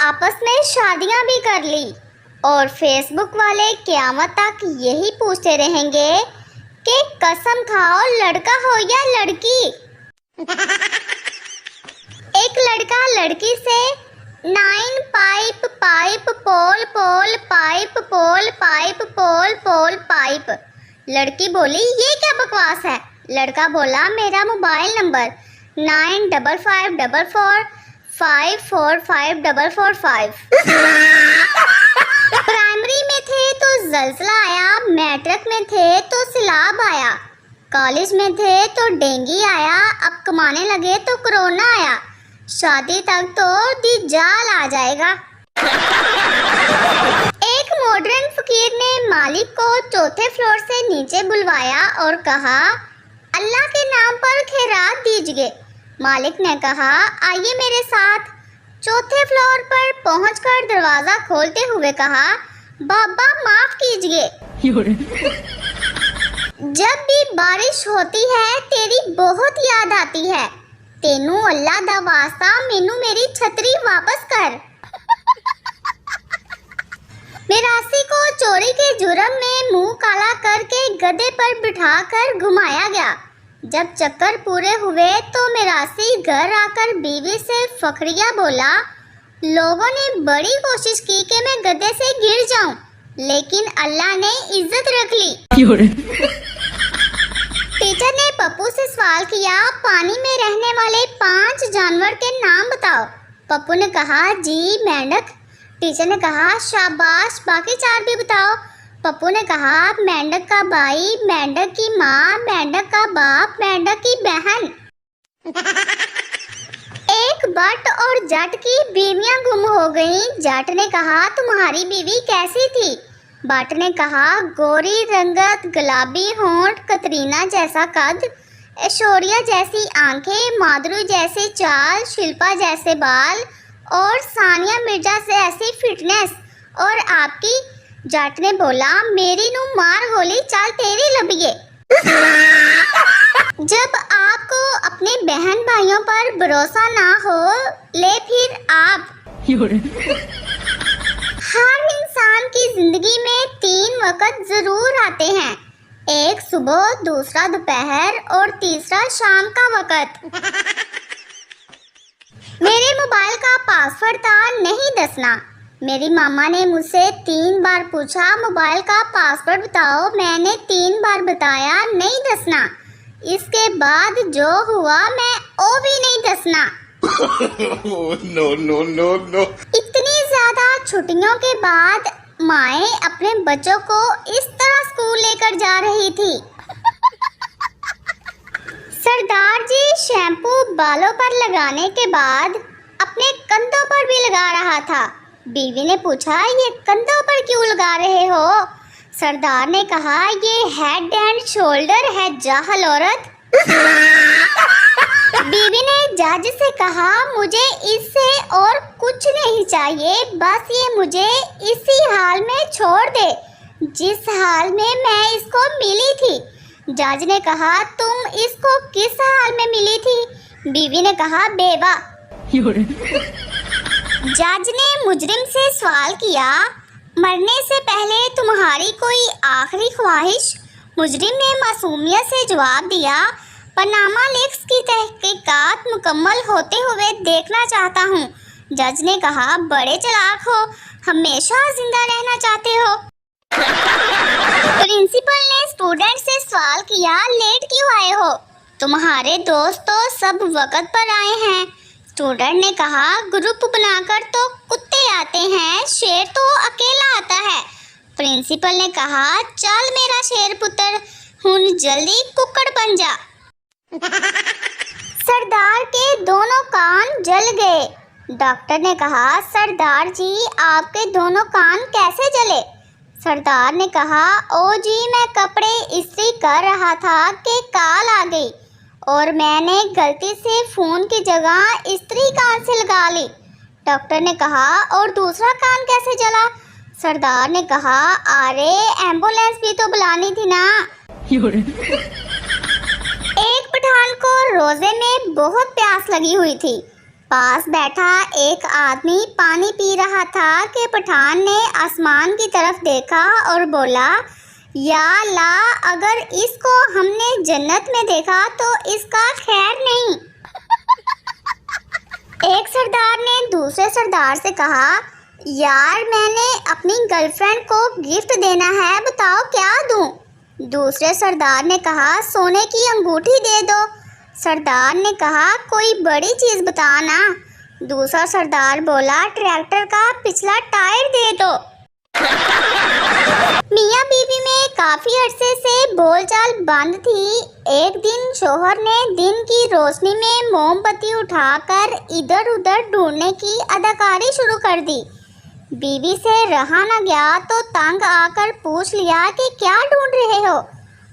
आपस में शादियां भी कर ली और फेसबुक वाले क़यामत तक यही पूछते रहेंगे कि कसम खाओ लड़का हो या लड़की। एक लड़का लड़की से 9 पाइप पाइप पोल पोल पाइप पोल पाइप पोल पोल पाइप। लड़की बोली ये क्या बकवास है। लड़का बोला मेरा मोबाइल नंबर 9554545445। प्राइमरी में थे तो जलजला आया, मैट्रिक में थे तो सैलाब आया, कॉलेज में थे तो डेंगू आया, अब कमाने लगे तो कोरोना आया, शादी तक तो दज्जाल आ जाएगा। एक मॉडर्न फकीर ने मालिक को चौथे फ्लोर से नीचे बुलवाया और कहा अल्लाह के नाम पर खैरात दीजिए। मालिक ने कहा आइए मेरे साथ। चौथे फ्लोर पर पहुंचकर दरवाजा खोलते हुए कहा बाबा माफ कीजिए, जब भी बारिश होती है तेरी बहुत याद आती है, तेनू अल्लाह दा वास्ता मैनू मेरी छतरी वापस कर। मिरासी को चोरी के जुर्म में मुंह काला करके गधे पर बिठाकर घुमाया गया। जब चक्कर पूरे हुए तो मिरासी घर आकर बीवी से फखरिया बोला लोगों ने बड़ी कोशिश की कि मैं गधे से गिर जाऊं, लेकिन अल्लाह ने इज्जत रख ली। टीचर ने पप्पू से सवाल किया पानी में रहने वाले 5 जानवर के नाम बताओ। पप्पू ने कहा जी मेंढक। टीचर ने कहा शाबाश, बाकी 4 भी बताओ। पप्पू ने कहा मेंढक का भाई, मेंढक की माँ, मेंढक का बाप, मेंढक की बहन। एक बट और जट की बीवियां गुम हो गईं। जट ने कहा तुम्हारी बीवी कैसी थी? बट ने कहा गोरी रंगत, गुलाबी होंठ, कतरीना जैसा कद, ऐश्वर्या जैसी आंखें, माधुरी जैसे चाल, शिल्पा जैसे बाल और सानिया मिर्जा से ऐसी फिटनेस। और आपकी? जट ने बोला मेरी नू मार गोली, चल तेरी लबिए। जब आपको अपने बहन भाइयों पर भरोसा ना हो ले फिर आप। हर इंसान की जिंदगी में 3 वक्त जरूर आते हैं, एक सुबह, दूसरा दोपहर और तीसरा शाम का वक्त। मेरे मोबाइल का पासवर्ड था नहीं दसना। मेरी मामा ने मुझसे 3 बार पूछा मोबाइल का पासवर्ड बताओ, मैंने 3 बार बताया नहीं दसना। इसके बाद जो हुआ मैं ओ भी नहीं दसना। No no no no. इतनी ज्यादा छुट्टियों के बाद माएँ अपने बच्चों को इस तरह स्कूल लेकर जा रही थी। सरदार जी शैम्पू बालों पर लगाने के बाद अपने कंधों पर भी लगा रहा था। बीवी ने पूछा ये कंधों पर क्यों लगा रहे हो? सरदार ने कहा ये हेड एंड शोल्डर है जाहल औरत। बीवी ने जज से कहा मुझे इससे और कुछ नहीं चाहिए, बस ये मुझे इसी हाल में छोड़ दे जिस हाल में मैं इसको मिली थी। जज ने कहा तुम इसको किस हाल में मिली थी? बीवी ने कहा बेवा। जज ने मुजरिम से सवाल किया मरने से पहले तुम्हारी कोई आखिरी ख्वाहिश? मुजरिम ने मासूमियत से जवाब दिया पनामा लीक्स की तहकीकात मुकम्मल होते हुए देखना चाहता हूँ। जज ने कहा बड़े चालाक हो, हमेशा जिंदा रहना चाहते हो। प्रिंसिपल ने स्टूडेंट से सवाल किया लेट क्यों आए हो? तुम्हारे दोस्त तो सब वक्त पर आए हैं। स्टूडेंट ने कहा ग्रुप बनाकर तो कुत्ते आते हैं, शेर तो अकेला आता है। प्रिंसिपल ने कहा चल मेरा शेर पुत्र, हुन जल्दी कुक्कड़ बन जा। सरदार के दोनों कान जल गए। डॉक्टर ने कहा सरदार जी आपके दोनों कान कैसे जले? सरदार ने कहा ओ जी मैं कपड़े इस्त्री कर रहा था कि कॉल आ गई और मैंने गलती से फ़ोन की जगह इस्त्री कान से लगा ली। डॉक्टर ने कहा और दूसरा कान कैसे जला? सरदार ने कहा अरे एम्बुलेंस भी तो बुलानी थी ना। एक पठान को रोजे में बहुत प्यास लगी हुई थी। पास बैठा एक आदमी पानी पी रहा था कि पठान ने आसमान की तरफ देखा और बोला, या अल्लाह, अगर इसको हमने जन्नत में देखा तो इसका खैर नहीं। एक सरदार ने दूसरे सरदार से कहा, यार मैंने अपनी गर्लफ्रेंड को गिफ्ट देना है, बताओ क्या दूं? दूसरे सरदार ने कहा, सोने की अंगूठी दे दो। सरदार ने कहा, कोई बड़ी चीज़ बता ना। दूसरा सरदार बोला, ट्रैक्टर का पिछला टायर दे दो। मियाँ बीवी में काफ़ी अरसे से बोलचाल बंद थी। एक दिन शोहर ने दिन की रोशनी में मोमबत्ती उठाकर इधर उधर ढूंढने की अदाकारी शुरू कर दी। बीवी से रहा न गया तो तंग आकर पूछ लिया कि क्या ढूंढ रहे हो?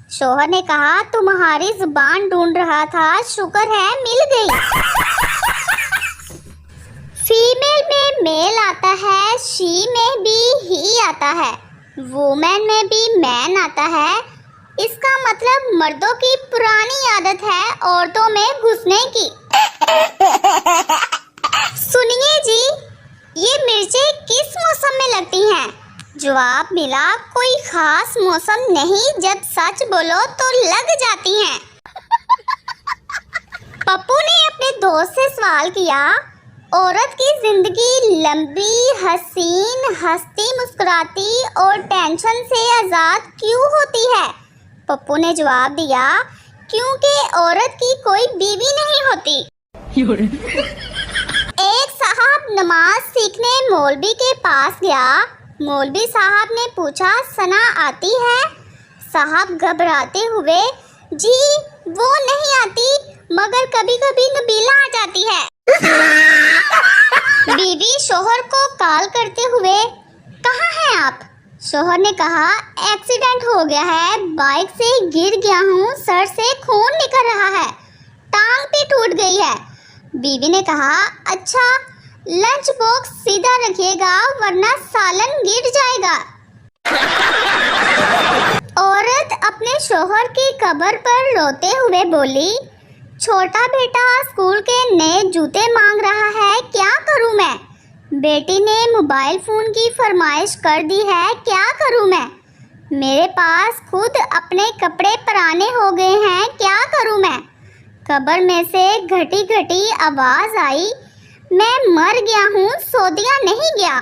शोहर ने कहा, तुम्हारी जुबान ढूंढ रहा था, शुक्र है मिल गई। फीमेल में मेल आता है, शी में भी ही आता है, वुमेन में भी मैन आता है। इसका मतलब मर्दों की पुरानी आदत है औरतों में घुसने की। सुनिए जी, ये मिर्चें किस मौसम में लगती हैं? जवाब मिला, कोई खास मौसम नहीं, जब सच बोलो तो लग जाती हैं। पप्पू ने अपने दोस्त से सवाल किया, औरत की जिंदगी लंबी, हसीन, हंसती मुस्कुराती और टेंशन से आज़ाद क्यों होती है? पप्पू ने जवाब दिया, क्योंकि औरत की कोई बीवी नहीं होती। एक साहब नमाज सीखने मौलवी के पास गया। मौलवी साहब ने पूछा, सना आती है? साहब घबराते हुए, जी वो नहीं आती, मगर कभी कभी नबीला आ जाती है। बीवी शोहर को कॉल करते हुए, कहाँ हैं आप? शोहर ने कहा, एक्सीडेंट हो गया है, बाइक से गिर गया हूँ, सर से खून निकल रहा है, टांग भी टूट गई है। बीवी ने कहा, अच्छा लंच बॉक्स सीधा रखिएगा वरना सालन गिर जाएगा। औरत अपने शोहर की कब्र पर रोते हुए बोली, छोटा बेटा स्कूल के नए जूते मांग रहा है, क्या करूं मैं? बेटी ने मोबाइल फ़ोन की फरमाइश कर दी है, क्या करूं मैं? मेरे पास खुद अपने कपड़े पुराने हो गए हैं, क्या करूं मैं? कब्र में से घटी घटी आवाज़ आई, मैं मर गया हूँ, सो दिया नहीं गया।